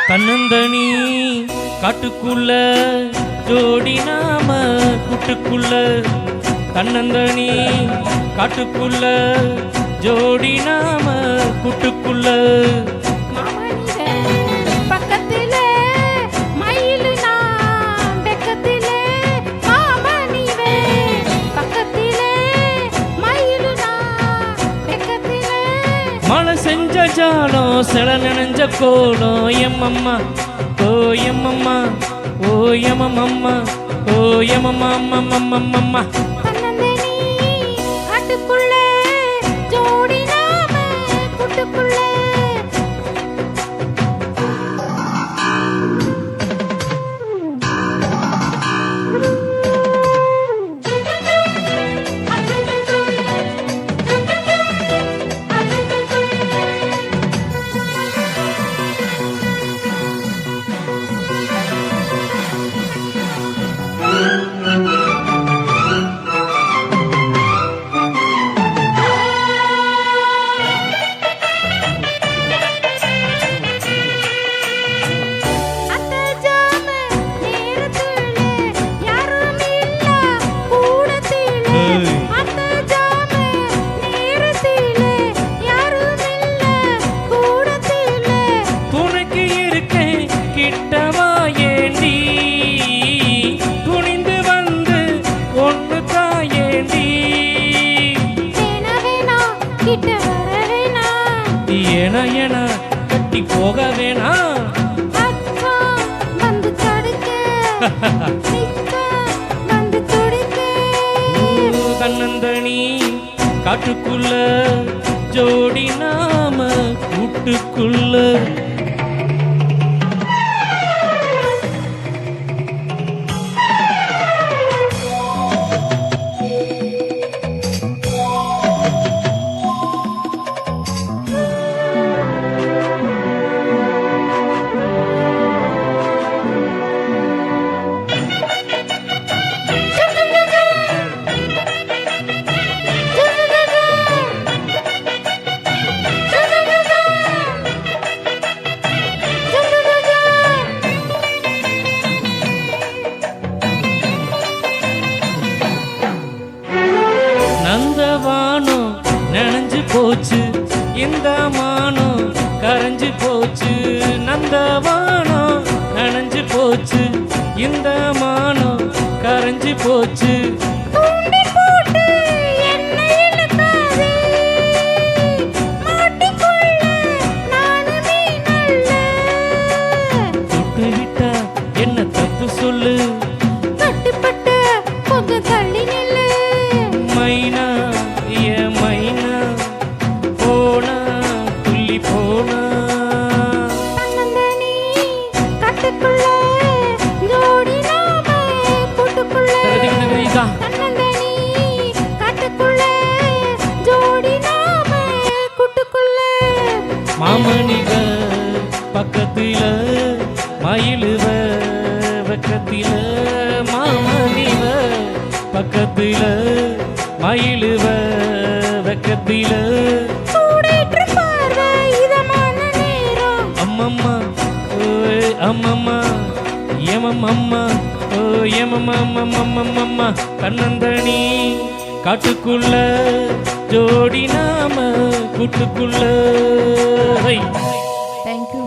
தன்னந்தனி காட்டுக்குள்ள ஜோடி நாம கூட்டுக்குள்ள தன்னந்தனி காட்டுக்குள்ள ஜோடி நாம கூட்டுக்குள்ள மழை செஞ்ச ஜாலம் சில நினைஞ்ச கோலம் எம்மம்மா ஓ எம்மம்மா ஓ எம்மம்மா ஓ எம்மம்மா அம்மம்மா கட்டி போக வேணா தன்னந்தனி காட்டுக்குள்ள ஜோடி நாம கூட்டுக்குள்ள நந்தவானம் நனைஞ்சு போச்சு இந்த மானம் கரைஞ்சு போச்சு நந்தவானம் நனைஞ்சு போச்சு இந்த மானம் கரைஞ்சு போச்சு தொட்டு விட்டா என்ன தப்பு சொல்லு கட்டுப்பட்ட கொஞ்சம் தள்ளி நில்லு மைனா ஏ மைனா போனா துள்ளி போனா தன்னந்தனி காட்டுக்குள்ள ஜோடி நாம கூட்டுக்குள்ள தன்னந்தனி காட்டுக்குள்ள ஜோடி நாம கூட்டுக்குள்ள மாமணிவ பக்கத்தில மயிலுவ பக்கத்தில மாமணிவ பக்கத்தில மயிலுவ வெக்கத்தில சூடேற்று பார்வை இதமான நேரம் அம்மம்மா ஓய் அம்மம்மா எமம்மம்மா ஓ எமம்மம்மம்மம்மம்மா தன்னந்தனி காட்டுக்குள்ள ஜோடி நாம கூட்டுக்குள்ள தேங்க்யூ